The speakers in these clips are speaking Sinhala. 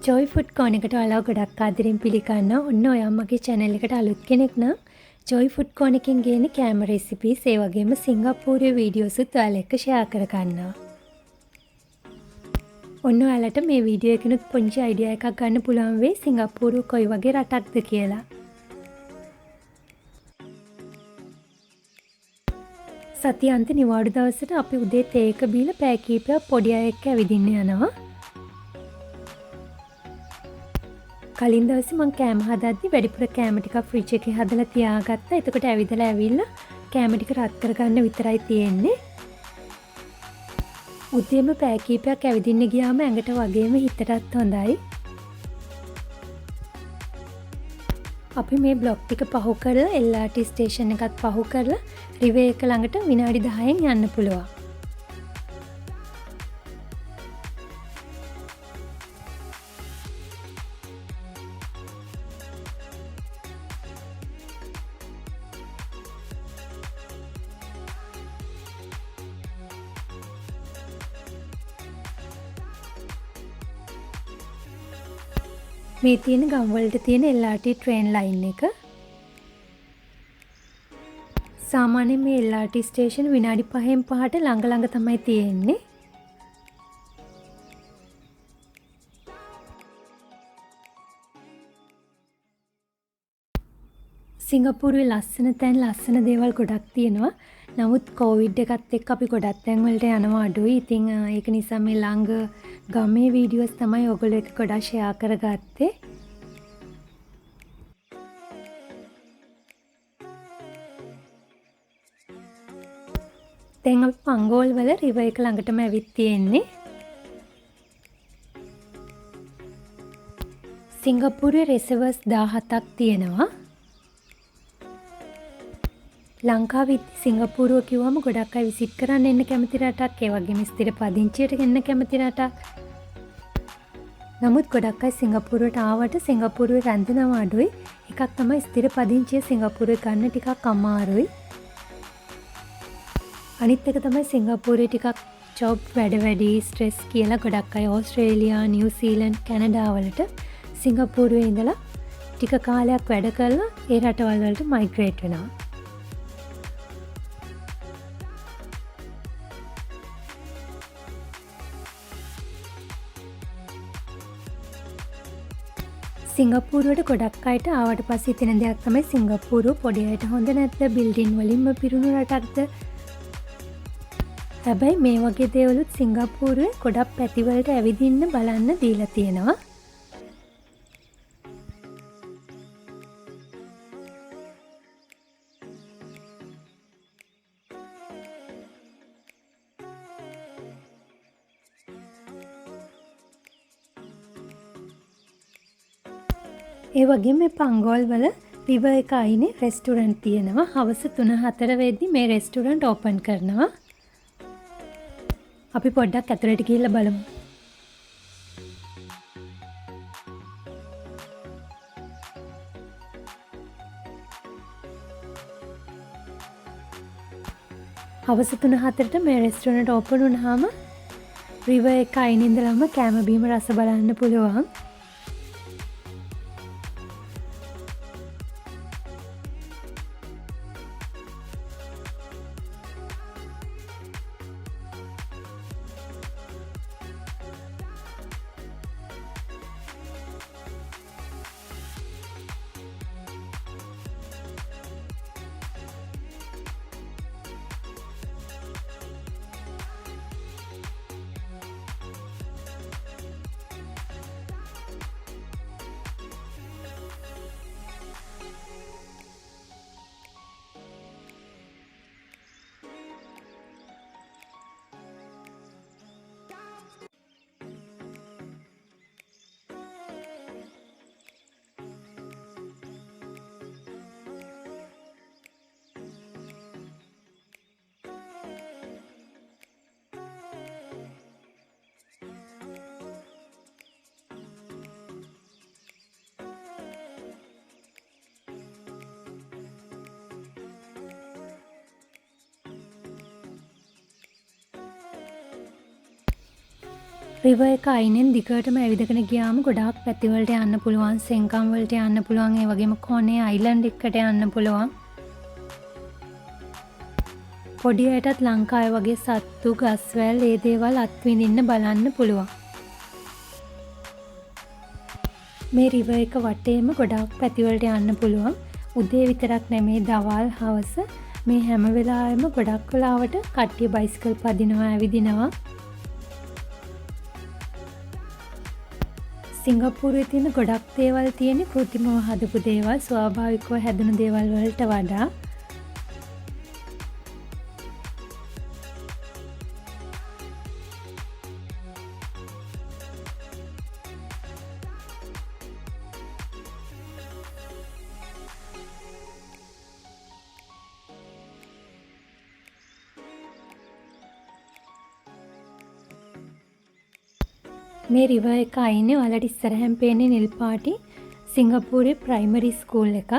ජොයි ෆුඩ් කෝන් එකට ඔයාලා ගොඩක් ආදරෙන් පිළිගන්නවා. ඔන්න ඔයා මගේ channel එකට අලුත් කෙනෙක් නම් ජොයි ෆුඩ් කෝන් එකෙන් ගේන කෑම රෙසිපීස් ඒ වගේම සිංගප්පූරුවේ වීඩියෝස් උත් ඔයාලා එක්ක ෂෙයා කර ගන්නවා. ඔන්න ඔයාලට මේ වීඩියෝ එකකිනුත් පොන්චි අයිඩියා එකක් ගන්න පුළුවන් වෙයි සිංගප්පූරුව කොයි වගේ රටක්ද කියලා. සතියාන්ත නිවාඩු දවසට අපි උදේ තේ එක බීලා පැය කිහිපයක් පොඩි අය එක්ක ඇවිදින්න යනවා. කලින් දවසේ මම කෑම හදද්දි වැඩිපුර කෑම ටිකක් ෆ්‍රිජ් එකේ හදලා තියාගත්තා. එතකොට ඇවිදලා ඇවිල්ලා කෑම ටික රත් කරගන්න විතරයි තියෙන්නේ. උදේම පැය කිහිපයක් ඇවිදින්න ගියාම ඇඟට වගේම හිතටත් හොඳයි. අපි මේ බ්ලොක් ටික පහු කරලා LRT ස්ටේෂන් එකත් පහු කරලා රිවේ එක ළඟට විනාඩි 10න් යන්න පුළුවන්. මේ තියෙන ගම්වලට තියෙන LRT ට්‍රේන් ලයින් එක. සාමාන්‍යයෙන් මේ LRT ස්ටේෂන් විනාඩි 5න් 5ට ළඟ තමයි තියෙන්නේ. සිංගප්පූරුවේ ලස්සන තැන් ලස්සන දේවල් ගොඩක් තියෙනවා. නමුත් කොවිඩ් එකත් එක්ක අපි ගොඩක් තැන් වලට යනවා අඩුයි. ඉතින් ඒක නිසා මේ ළඟ ගමේ වීඩියෝස් තමයි ඔයගොල්ලෝ එක්ක ගොඩක් ෂෙයා කරගත්තේ. දැන් අපි පංගෝල් වල රිවර් එක ළඟටම ඇවිත් තියෙන්නේ. සිංගප්පූරුවේ රිසර්වර්ස් 17ක් තියෙනවා. ලංකාවේ සිංගප්පූරුව කිව්වම ගොඩක් අය විසිට් කරන්න එන්න කැමති රටක්. ඒ වගේම ස්ථිර පදිංචියට එන්න කැමති රටක්. නමුත් ගොඩක් අය සිංගප්පූරුවට ආවට සිංගප්පූරුවේ රැඳෙනව අඩුයි. එකක් තමයි ස්ථිර පදිංචිය සිංගප්පූරුවේ ගන්න ටිකක් අමාරුයි. අනිත් එක තමයි සිංගප්පූරුවේ ටිකක් ජොබ් වැඩ වැඩි ස්ට්‍රෙස් කියලා ගොඩක් අය ඕස්ට්‍රේලියා, නිව්සීලන්ඩ්, කැනඩා වලට සිංගප්පූරුවේ ඉඳලා ටික කාලයක් වැඩ කරලා ඒ රටවල් වලට මයිග්‍රේට් වෙනවා. සිංගප්පූරුවට ගොඩක් අයට ආවට පස්සේ හිතෙන දෙයක් තමයි සිංගප්පූරුව පොඩි අයට හොඳ නැද්ද? බිල්ඩින් වලින්ම පිරුණු රටක්ද? හැබැයි මේ වගේ දේවලුත් සිංගප්පූරුවේ ගොඩක් පැතිවලට ඇවිදින්න බලන්න දීලා තියෙනවා. ඒ වගේම මේ පංගෝල් වල රිවර් එක අයිනේ රෙස්ටුරන්ට් තියෙනවා. හවස 3-4 වෙද්දි මේ රෙස්ටුරන්ට් ඕපන් කරනවා. අපි පොඩ්ඩක් ඇතුළට ගිහිල්ලා බලමු. හවස 3-4ට මේ රෙස්ටුරන්ට් ඕපන් වුණාම රිවර් එක අයිනේ ඉඳලම කෑම බීම රස බලන්න පුළුවන්. රිවර් එක අයිනෙන් දිගටම ඇවිදගෙන ගියාම ගොඩාක් පැතිවලට යන්න පුළුවන්. සෙන්කම් වලට යන්න පුළුවන්. ඒ වගේම කොනේ අයිලන්ඩ් එකට යන්න පුළුවන්. පොඩි අයටත් ලංකාවේ වගේ සත්තු, ගස්වැල් ඒ දේවල් අත්විඳින්න බලන්න පුළුවන්. මේ රිවර් එක වටේම ගොඩාක් පැතිවලට යන්න පුළුවන්. උදේ විතරක් නෙමේ දවල් හවස මේ හැම වෙලාවෙම ගොඩක් වෙලාවට කට්ටිය බයිසිකල් පදිනවා, ඇවිදිනවා. සිංගප්පූරුවේ තියෙන ගොඩක් දේවල් තියෙන්නේ කෘත්‍රිමව හදපු දේවල්, ස්වාභාවිකව හැදුණු දේවල් වලට වඩා. මේ රිවර් එක අයිනේ ඔයාලට ඉස්සරහින් පේන්නේ නිල් පාටි සිංගප්පූරුවේ ප්‍රයිමරි ස්කූල් එක.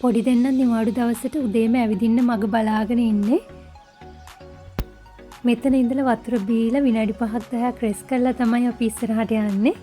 පොඩි දෙන්නත් නිවාඩු දවසට උදේම ඇවිදින්න මග බලාගෙන ඉන්නේ. මෙතන ඉඳලා වතුර බීලා විනාඩි 5ක් 10ක් රෙස්ට් කරලා තමයි අපි ඉස්සරහට යන්නේ.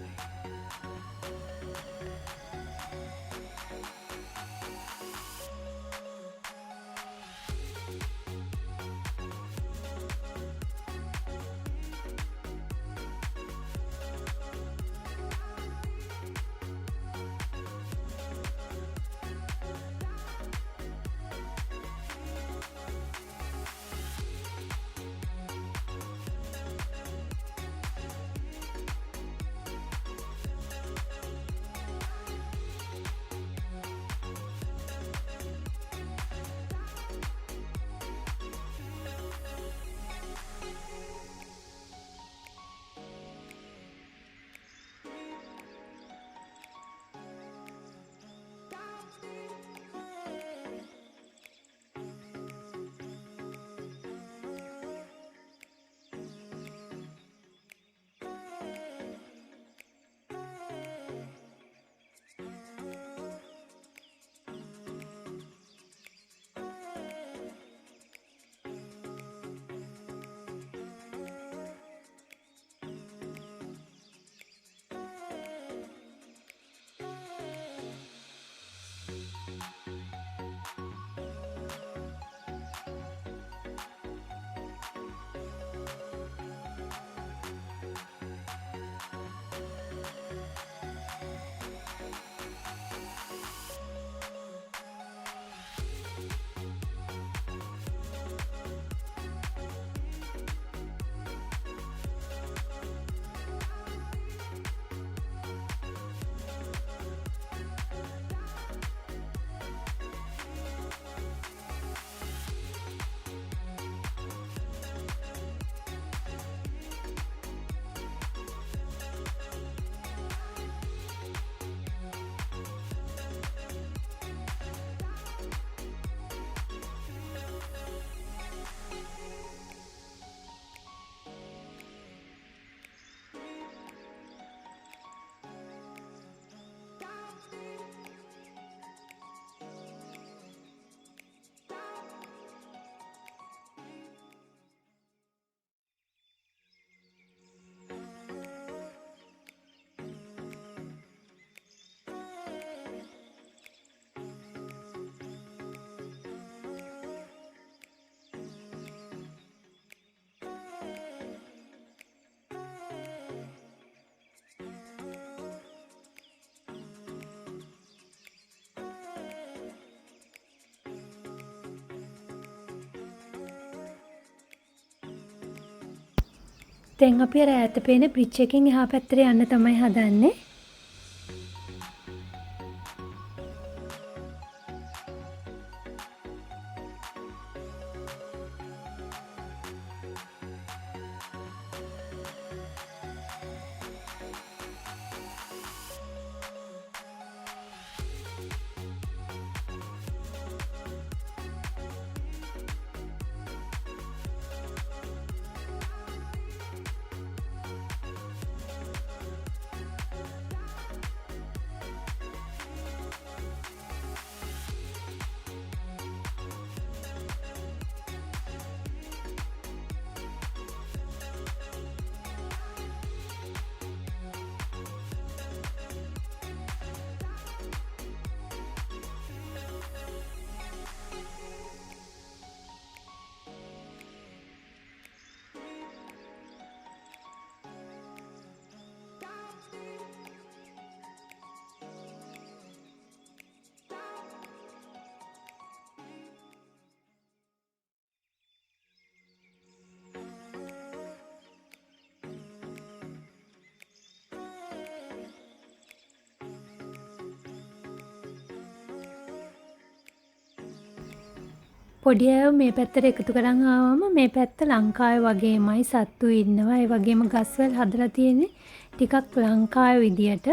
දැන් අපි අර ඈත පේන බ්‍රිජ් එකෙන් එහා පැත්තට යන්න තමයි හදන්නේ. පොඩි අයව මේ පැත්තට එකතු කරන් ආවම මේ පැත්ත ලංකාවේ වගේමයි සත්තු ඉන්නවා. ඒ වගේම ගස්වැල් හදලා තියෙන්නේ ටිකක් ලංකාවේ විදියට.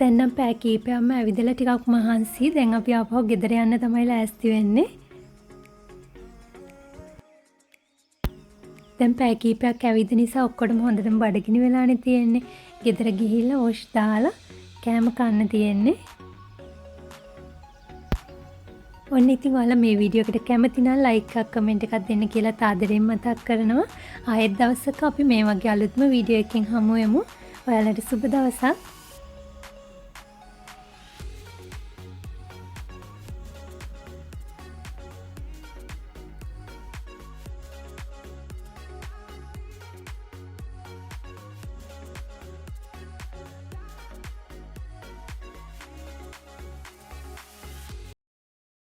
දැන් නම් පැය කීපයක්ම ඇවිදලා ටිකක් මහන්සි. දැන් අපි ආපහු ගෙදර යන්න තමයි ලෑස්ති වෙන්නේ. දැන් පැය කීපයක් ඇවිද නිසා ඔක්කොටම හොඳටම බඩගිනි වෙලානේ තියෙන්නේ. ගෙදර ගිහිල්ලා වොෂ් දාලා කෑම කන්න තියෙන්නේ. ඔන්න ඉතින් ඔයාලා මේ වීඩියෝ එකට කැමති නම් ලයික් එකක් කමෙන්ට් එකක් දෙන්න කියලා තාදරෙන් මතක් කරනවා. ආයෙත් දවසක අපි මේ වගේ අලුත්ම වීඩියෝ එකකින් හමු වෙමු. ඔයාලට සුබ දවසක්.